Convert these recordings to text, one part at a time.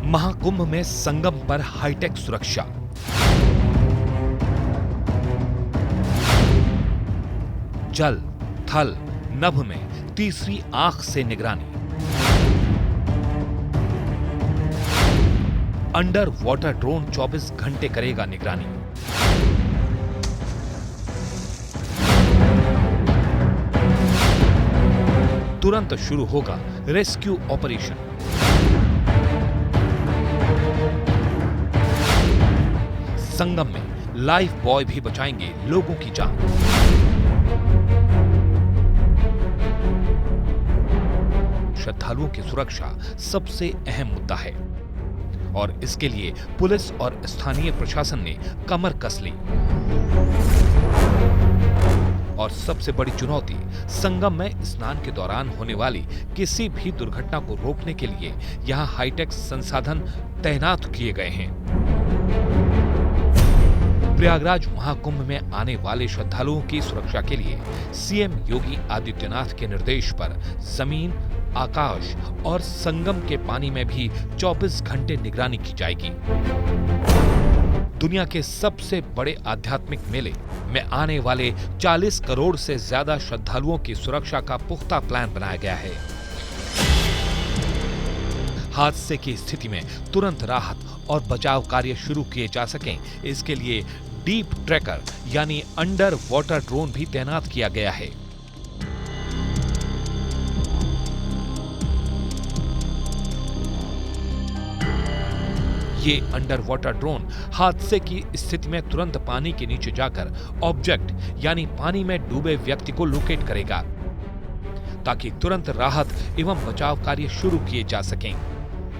महाकुंभ में संगम पर हाईटेक सुरक्षा। जल, थल, नभ में तीसरी आंख से निगरानी। अंडर वाटर ड्रोन 24 घंटे करेगा निगरानी। तुरंत शुरू होगा रेस्क्यू ऑपरेशन। संगम में लाइफ बॉय भी बचाएंगे लोगों की जान। श्रद्धालुओं की सुरक्षा सबसे अहम मुद्दा है और इसके लिए पुलिस और स्थानीय प्रशासन ने कमर कस ली। और सबसे बड़ी चुनौती, संगम में स्नान के दौरान होने वाली किसी भी दुर्घटना को रोकने के लिए यहां हाईटेक संसाधन तैनात किए गए हैं। प्रयागराज महाकुंभ में आने वाले श्रद्धालुओं की सुरक्षा के लिए सीएम योगी आदित्यनाथ के निर्देश पर जमीन, आकाश और संगम के पानी में भी 24 घंटे निगरानी की जाएगी। दुनिया के सबसे बड़े आध्यात्मिक मेले में आने वाले 40 करोड़ से ज्यादा श्रद्धालुओं की सुरक्षा का पुख्ता प्लान बनाया गया है। हादसे की स्थिति में तुरंत राहत और बचाव कार्य शुरू किए जा सकें, इसके लिए डीप ट्रैकर यानी अंडर वाटर ड्रोन भी तैनात किया गया है। ये अंडर वाटर ड्रोन हादसे की स्थिति में तुरंत पानी के नीचे जाकर ऑब्जेक्ट यानी पानी में डूबे व्यक्ति को लोकेट करेगा, ताकि तुरंत राहत एवं बचाव कार्य शुरू किए जा सकें।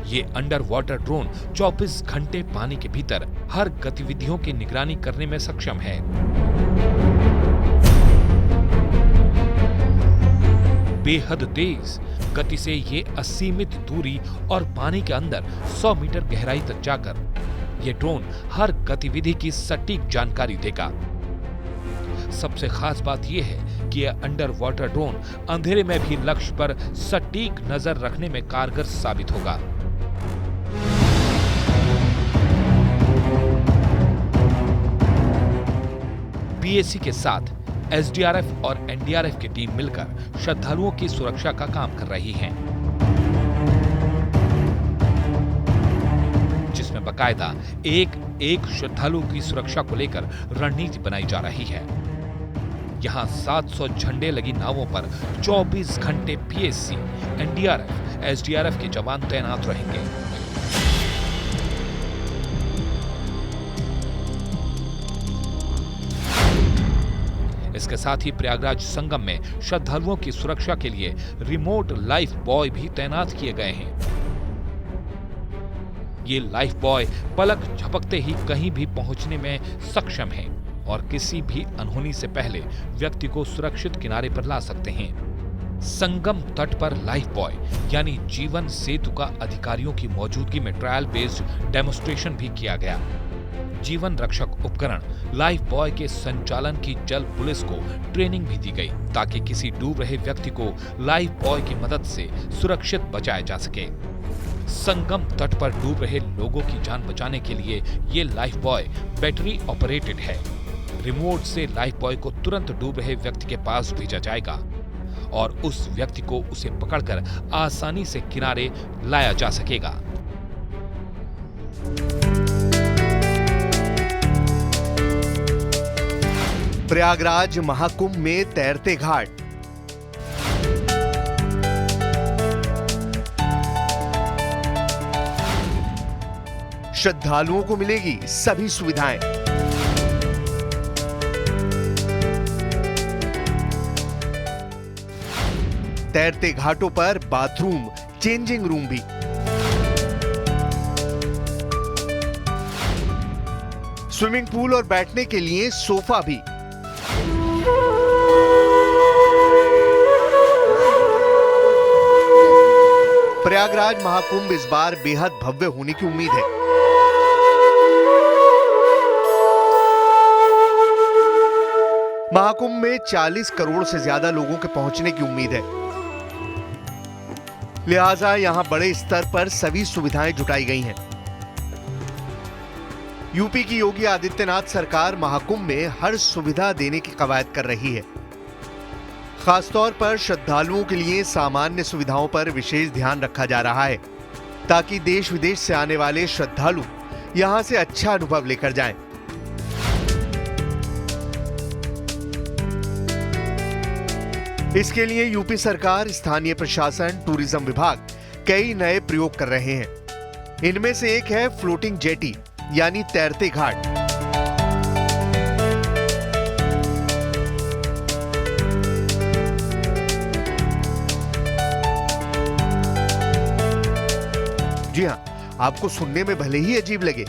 ये अंडर वाटर ड्रोन 24 घंटे पानी के भीतर हर गतिविधियों की निगरानी करने में सक्षम है। बेहद तेज गति से ये असीमित दूरी और पानी के अंदर 100 मीटर गहराई तक जाकर ये ड्रोन हर गतिविधि की सटीक जानकारी देगा। सबसे खास बात यह है कि यह अंडर वाटर ड्रोन अंधेरे में भी लक्ष्य पर सटीक नजर रखने में कारगर साबित होगा। पीएसी के साथ एसडीआरएफ और एनडीआरएफ की टीम मिलकर श्रद्धालुओं की सुरक्षा का काम कर रही है, जिसमें बकायदा एक श्रद्धालु की सुरक्षा को लेकर रणनीति बनाई जा रही है। यहां 700 झंडे लगी नावों पर 24 घंटे पीएसी, एनडीआरएफ, एसडीआरएफ के जवान तैनात रहेंगे। इसके साथ ही प्रयागराज संगम में श्रद्धालुओं की सुरक्षा के लिए रिमोट लाइफ बॉय भी तैनात किए गए हैं। ये लाइफ बॉय पलक झपकते ही कहीं भी पहुंचने में सक्षम हैं और किसी भी अनहोनी से पहले व्यक्ति को सुरक्षित किनारे पर ला सकते हैं। संगम तट पर लाइफ बॉय यानी जीवन सेतु का अधिकारियों की मौजूदगी में ट्रायल बेस्ड डेमोन्स्ट्रेशन भी किया गया। जीवन रक्षक उपकरण लाइफ बॉय के संचालन की जल पुलिस को ट्रेनिंग भी दी गई, ताकि किसी डूब रहे व्यक्ति को लाइफ बॉय की मदद से सुरक्षित बचाया जा सके। संगम तट पर डूब रहे लोगों की जान बचाने के लिए ये लाइफ बॉय बैटरी ऑपरेटेड है। रिमोट से लाइफ बॉय को तुरंत डूब रहे व्यक्ति के पास भेजा जाएगा और उस व्यक्ति को उसे पकड़कर आसानी से किनारे लाया जा सकेगा। प्रयागराज महाकुंभ में तैरते घाट। श्रद्धालुओं को मिलेगी सभी सुविधाएं। तैरते घाटों पर बाथरूम, चेंजिंग रूम भी। स्विमिंग पूल और बैठने के लिए सोफा भी। प्रयागराज महाकुंभ इस बार बेहद भव्य होने की उम्मीद है। महाकुंभ में 40 करोड़ से ज्यादा लोगों के पहुंचने की उम्मीद है। लिहाजा यहां बड़े स्तर पर सभी सुविधाएं जुटाई गई हैं। यूपी की योगी आदित्यनाथ सरकार महाकुंभ में हर सुविधा देने की कवायद कर रही है। खासतौर पर श्रद्धालुओं के लिए सामान्य सुविधाओं पर विशेष ध्यान रखा जा रहा है, ताकि देश विदेश से आने वाले श्रद्धालु यहां से अच्छा अनुभव लेकर जाएं। इसके लिए यूपी सरकार, स्थानीय प्रशासन, टूरिज्म विभाग कई नए प्रयोग कर रहे हैं। इनमें से एक है फ्लोटिंग जेटी यानी तैरते घाट। जी हां, आपको सुनने में भले ही अजीब लगे,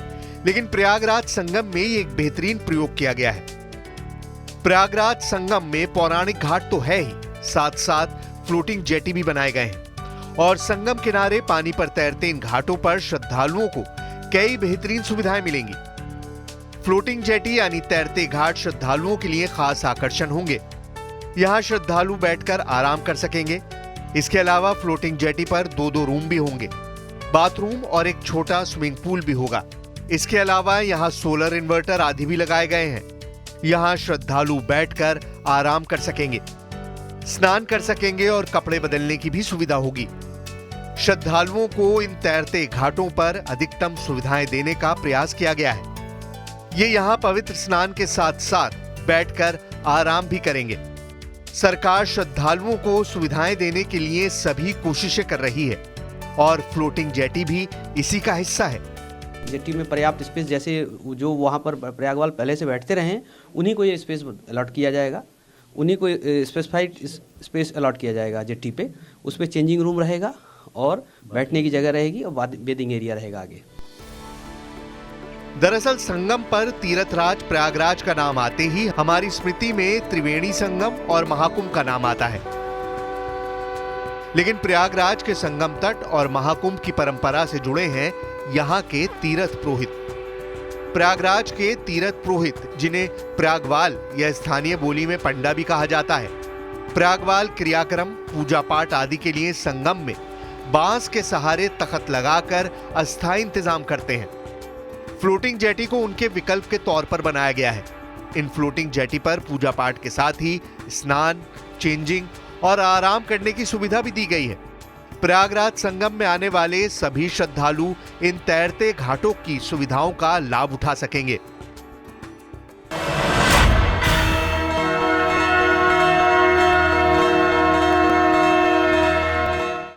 लेकिन प्रयागराज संगम में एक बेहतरीन प्रयोग किया गया है। प्रयागराज संगम में पौराणिक घाट तो है ही, साथ साथ फ्लोटिंग जेटी भी बनाए गए हैं और संगम किनारे पानी पर तैरते इन घाटों पर श्रद्धालुओं को कई बेहतरीन सुविधाएं मिलेंगी। फ्लोटिंग जेटी यानी तैरते घाट श्रद्धालुओं के लिए खास आकर्षण होंगे। यहां श्रद्धालु बैठकर आराम कर सकेंगे। इसके अलावा फ्लोटिंग जेटी पर 2-2 रूम भी होंगे, बाथरूम और एक छोटा स्विमिंग पूल भी होगा। इसके अलावा यहां सोलर इन्वर्टर आदि भी लगाए गए हैं। यहां श्रद्धालु बैठकर आराम कर सकेंगे, स्नान कर सकेंगे और कपड़े बदलने की भी सुविधा होगी। श्रद्धालुओं को इन तैरते घाटों पर अधिकतम सुविधाएं देने का प्रयास किया गया है। ये यहां पवित्र स्नान के साथ साथ बैठकर आराम भी करेंगे। सरकार श्रद्धालुओं को सुविधाएं देने के लिए सभी कोशिशें कर रही है और फ्लोटिंग जेटी भी इसी का हिस्सा है। जेटी में पर्याप्त स्पेस, जैसे जो वहाँ पर प्रयागवाल पहले से बैठते रहे हैं, उन्हीं को ये स्पेस अलॉट किया जाएगा। उन्हीं को स्पेसिफाइड स्पेस अलॉट किया जाएगा जेटी पे। उस पर चेंजिंग रूम रहेगा और बैठने की जगह रहेगी और बेदिंग एरिया रहेगा आगे। दरअसल संगम पर तीर्थराज प्रयागराज का नाम आते ही हमारी स्मृति में त्रिवेणी संगम और महाकुंभ का नाम आता है, लेकिन प्रयागराज के संगम तट और महाकुंभ की परंपरा से जुड़े हैं यहाँ के तीर्थ पुरोहित। प्रयागराज के तीर्थ पुरोहित, जिन्हें प्रयागवाल या स्थानीय बोली में पंडा भी कहा जाता है, प्रयागवाल क्रियाक्रम, पूजा पाठ आदि के लिए संगम में बांस के सहारे तख्त लगाकर अस्थायी इंतजाम करते हैं। फ्लोटिंग जेटी को उनके विकल्प के तौर पर बनाया गया है। इन फ्लोटिंग जेटी पर पूजा पाठ के साथ ही स्नान, चेंजिंग और आराम करने की सुविधा भी दी गई है। प्रयागराज संगम में आने वाले सभी श्रद्धालु इन तैरते घाटों की सुविधाओं का लाभ उठा सकेंगे।